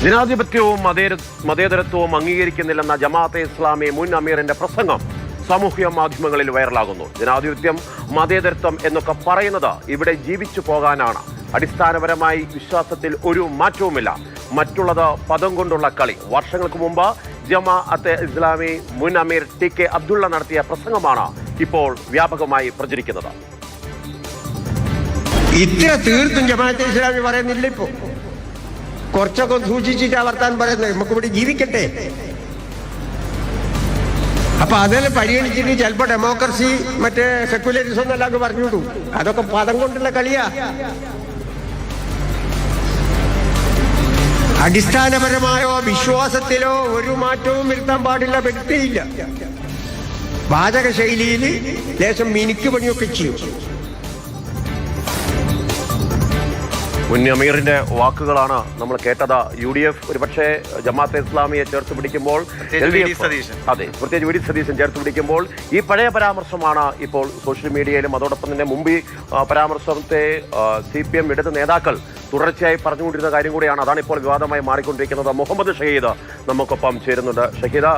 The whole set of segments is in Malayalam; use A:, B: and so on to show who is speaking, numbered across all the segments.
A: ജനാധിപത്യവും മതേതരത്വവും അംഗീകരിക്കുന്നില്ലെന്ന ജമാഅത്തെ ഇസ്ലാമി മുൻ അമീറിന്റെ പ്രസംഗം സാമൂഹ്യ മാധ്യമങ്ങളിൽ വൈറലാകുന്നു. ജനാധിപത്യം, മതേതരത്വം എന്നൊക്കെ പറയുന്നത് ഇവിടെ ജീവിച്ചു പോകാനാണ്. അടിസ്ഥാനപരമായി വിശ്വാസത്തിൽ ഒരു മാറ്റവുമില്ല. മറ്റുള്ളത് പദം കൊണ്ടുള്ള കളി. വർഷങ്ങൾക്ക് മുമ്പ് ജമാഅത്തെ ഇസ്ലാമി മുൻ അമീർ ടി.കെ. അബ്ദുള്ള നടത്തിയ പ്രസംഗമാണ് ഇപ്പോൾ വ്യാപകമായി പ്രചരിക്കുന്നത്.
B: ഇത്ര തീർത്തും ജമാഅത്തെ ഇസ്ലാമി പറയുന്നില്ല. ഇപ്പോ കുറച്ചൊക്കെ സൂക്ഷിച്ചിട്ട് വർത്താൻ പറയുന്നത്. നമുക്ക് ഇവിടെ ജീവിക്കട്ടെ. അപ്പൊ അതെല്ലാം പരിഗണിച്ചിട്ട് ചിലപ്പോ ഡെമോക്രസി മറ്റേ സെക്യുലറിസം എന്നെല്ലാം പറഞ്ഞുവിടും. അതൊക്കെ പദം കൊണ്ടുള്ള കളിയാ. അടിസ്ഥാനപരമായോ വിശ്വാസത്തിലോ ഒരു മാറ്റവും വരുത്താൻ പാടില്ല. വ്യക്തിയില്ല. വാചക ശൈലിയിൽ ലേശം മിനുക്ക് പണിയൊക്കെ ചെയ്യും.
A: മുൻ അമീറിന്റെ വാക്കുകളാണ് നമ്മൾ കേട്ടത്. UDF ഒരുപക്ഷെ ജമാഅത്തെ ഇസ്ലാമിയെ ചേർത്ത് പിടിക്കുമ്പോൾ, അതെ, പ്രത്യേകിച്ച് വി ഡി സതീശൻ ചേർത്ത് പിടിക്കുമ്പോൾ ഈ പഴയ പരാമർശമാണ് ഇപ്പോൾ സോഷ്യൽ മീഡിയയിലും അതോടൊപ്പം തന്നെ മുമ്പ് പരാമർശത്തെ CPM ഇടത് നേതാക്കൾ തുടർച്ചയായി പറഞ്ഞുകൊണ്ടിരുന്ന കാര്യം കൂടിയാണ്. അതാണ് ഇപ്പോൾ വിവാദമായി മാറിക്കൊണ്ടിരിക്കുന്നത്. മുഹമ്മദ് ഷഹീദ് നമുക്കൊപ്പം ചേരുന്നുണ്ട്. ഷഹീദ്,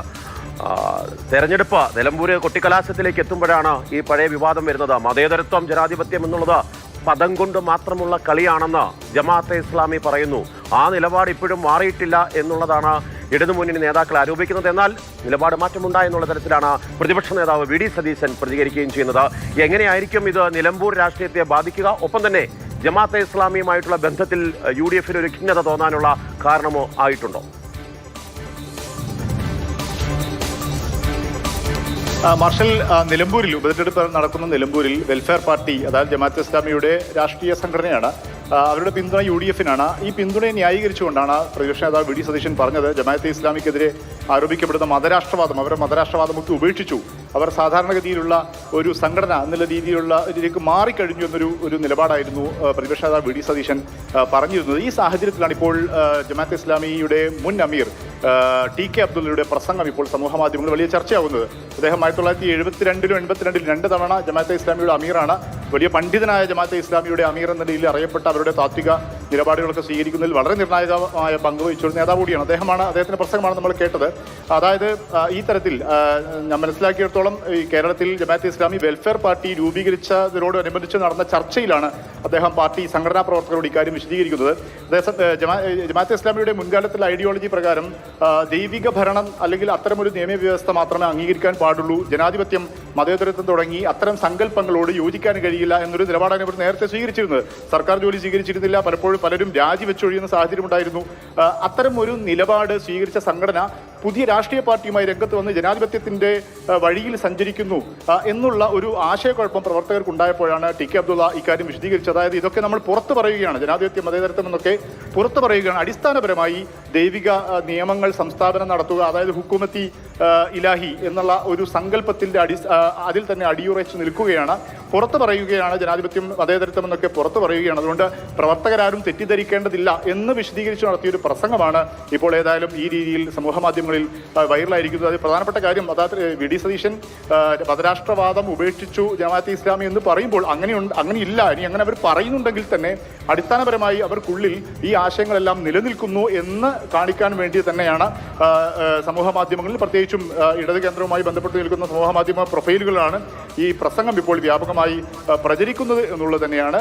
A: തെരഞ്ഞെടുപ്പ് നിലമ്പൂര് കൊട്ടിക്കലാശത്തിലേക്ക് എത്തുമ്പോഴാണ് ഈ പഴയ വിവാദം വരുന്നത്. മതേതരത്വം, ജനാധിപത്യം എന്നുള്ളത് പദം കൊണ്ട് മാത്രമുള്ള കളിയാണെന്ന് ജമാഅത്തെ ഇസ്ലാമി പറയുന്നു. ആ നിലപാട് ഇപ്പോഴും മാറിയിട്ടില്ല എന്നുള്ളതാണ് ഇടതുമുന്നണി നേതാക്കൾ ആരോപിക്കുന്നത്. എന്നാൽ നിലപാട് മാറ്റമുണ്ടായി എന്നുള്ള തരത്തിലാണ് പ്രതിപക്ഷ നേതാവ് വി ഡി സതീശൻ പ്രതികരിക്കുകയും ചെയ്യുന്നത്. എങ്ങനെയായിരിക്കും ഇത് നിലമ്പൂർ രാഷ്ട്രീയത്തെ ബാധിക്കുക? ഒപ്പം തന്നെ ജമാഅത്തെ ഇസ്ലാമിയുമായിട്ടുള്ള ബന്ധത്തിൽ UDF ഒരു ഖിന്നത തോന്നാനുള്ള കാരണമോ ആയിട്ടുണ്ടോ?
C: മാർഷൽ, നിലമ്പൂരിൽ ഉപതെരഞ്ഞെടുപ്പ് നടക്കുന്ന നിലമ്പൂരിൽ വെൽഫെയർ പാർട്ടി, അതായത് ജമാഅത്തെ ഇസ്ലാമിയുടെ രാഷ്ട്രീയ സംഘടനയാണ്. അവരുടെ പിന്തുണ UDF-നാണ്. ഈ പിന്തുണയെ ന്യായീകരിച്ചുകൊണ്ടാണ് പ്രതിപക്ഷ നേതാവ് വി ഡി സതീശൻ പറഞ്ഞത് ജമാഅത്തെ ഇസ്ലാമിക്കെതിരെ ആരോപിക്കപ്പെടുന്ന മതരാഷ്ട്രവാദം, അവരുടെ മതരാഷ്ട്രവാദമൊക്കെ ഉപേക്ഷിച്ചു. അവർ സാധാരണഗതിയിലുള്ള ഒരു സംഘടന എന്നുള്ള ഇതിലേക്ക് മാറിക്കഴിഞ്ഞു എന്നൊരു നിലപാടായിരുന്നു പ്രതിപക്ഷ നേതാവ് വി ഡി സതീശൻ പറഞ്ഞിരുന്നത്. ഈ സാഹചര്യത്തിലാണ് ഇപ്പോൾ ജമാഅത്തെ ഇസ്ലാമിയുടെ മുൻ അമീർ ടി.കെ. അബ്ദുള്ളയുടെ പ്രസംഗം ഇപ്പോൾ സമൂഹ മാധ്യമങ്ങളിൽ വലിയ ചർച്ചയാവുന്നത്. അദ്ദേഹം 1972 82 2 തവണ ജമാഅത്തെ ഇസ്ലാമിയുടെ അമീറാണ്. വലിയ പണ്ഡിതനായ ജമാഅത്തെ ഇസ്ലാമിയുടെ അമീർ എന്ന നിലയിൽ അറിയപ്പെട്ട അവരുടെ താത്വിക നിലപാടുകളൊക്കെ സ്വീകരിക്കുന്നതിൽ വളരെ നിർണായകമായ പങ്ക് വഹിച്ചൊരു നേതാവ് കൂടിയാണ്. അദ്ദേഹത്തിന്റെ പ്രസംഗമാണ് നമ്മൾ കേട്ടത്. അതായത് ഈ തരത്തിൽ ഞാൻ മനസ്സിലാക്കിയിടത്തോളം ഈ കേരളത്തിൽ ജമാഅത്തെ ഇസ്ലാമി വെൽഫെയർ പാർട്ടി രൂപീകരിച്ചതിനോടനുബന്ധിച്ച് നടന്ന ചർച്ചയിലാണ് അദ്ദേഹം പാർട്ടി സംഘടനാ പ്രവർത്തകരോട് ഇക്കാര്യം വിശദീകരിക്കുന്നത്. ജമാഅത്തെ ഇസ്ലാമിയുടെ മുൻകാലത്തിലെ ഐഡിയോളജി പ്രകാരം ദൈവിക ഭരണം അല്ലെങ്കിൽ അത്തരമൊരു നിയമവ്യവസ്ഥ മാത്രമേ അംഗീകരിക്കാൻ പാടുള്ളൂ. ജനാധിപത്യം, മതേതരത്വം തുടങ്ങി അത്തരം സങ്കല്പങ്ങളോട് യോജിക്കാൻ കഴിയില്ല എന്നൊരു നിലപാടാണ് ഇവർ നേരത്തെ സ്വീകരിച്ചിരുന്നത്. സർക്കാർ ജോലി സ്വീകരിച്ചിരുന്നില്ല. പലരും രാജിവെച്ചൊഴിയുന്ന സാഹചര്യം ഉണ്ടായിരുന്നു. അത്തരം ഒരു നിലപാട് സ്വീകരിച്ച സംഘടന പുതിയ രാഷ്ട്രീയ പാർട്ടിയുമായി രംഗത്ത് വന്ന് ജനാധിപത്യത്തിന്റെ വഴിയിൽ സഞ്ചരിക്കുന്നു എന്നുള്ള ഒരു ആശയക്കുഴപ്പം പ്രവർത്തകർക്ക് ഉണ്ടായപ്പോഴാണ് ടി.കെ. അബ്ദുള്ള ഇക്കാര്യം വിശദീകരിച്ചത്. അതായത് ഇതൊക്കെ നമ്മൾ പുറത്തു പറയുകയാണ്, ജനാധിപത്യം, മതേതരത്വം എന്നൊക്കെ പുറത്തു പറയുകയാണ്. അടിസ്ഥാനപരമായി ദൈവിക നിയമങ്ങൾ സംസ്ഥാപനം നടത്തുക, അതായത് ഹുക്കുമത്തി ഇലാഹി എന്നുള്ള ഒരു സങ്കല്പത്തിന്റെ അതിൽ തന്നെ അടിയുറച്ചു നിൽക്കുകയാണ്, പുറത്തു പറയുകയാണ്. ജനാധിപത്യം, മതേതരത്വം എന്നൊക്കെ പുറത്തു പറയുകയാണ്. അതുകൊണ്ട് പ്രവർത്തകരാരും തെറ്റിദ്ധരിക്കേണ്ടതില്ല എന്ന് വിശദീകരിച്ച് നടത്തിയൊരു പ്രസംഗമാണ് ഇപ്പോൾ ഏതായാലും ഈ രീതിയിൽ സമൂഹ മാധ്യമങ്ങളിൽ വൈറലായിരിക്കുന്നത്. അത് പ്രധാനപ്പെട്ട കാര്യം. അതായത് വി ഡി സതീശൻ മതരാഷ്ട്രവാദം ഉപേക്ഷിച്ചു ജമാഅത്തെ ഇസ്ലാമി എന്ന് പറയുമ്പോൾ അങ്ങനെയില്ല. ഇനി അങ്ങനെ അവർ പറയുന്നുണ്ടെങ്കിൽ തന്നെ അടിസ്ഥാനപരമായി അവർക്കുള്ളിൽ ഈ ആശയങ്ങളെല്ലാം നിലനിൽക്കുന്നു എന്ന് കാണിക്കാൻ വേണ്ടി തന്നെയാണ് സമൂഹ മാധ്യമങ്ങളിൽ, പ്രത്യേകിച്ചും ഇടത് കേന്ദ്രവുമായി ബന്ധപ്പെട്ട് നിൽക്കുന്ന സമൂഹ മാധ്യമ പ്രൊഫൈലുകളാണ് ഈ പ്രസംഗം ഇപ്പോൾ വ്യാപകമായി പ്രചരിക്കുന്നത് എന്നുള്ളത് തന്നെയാണ്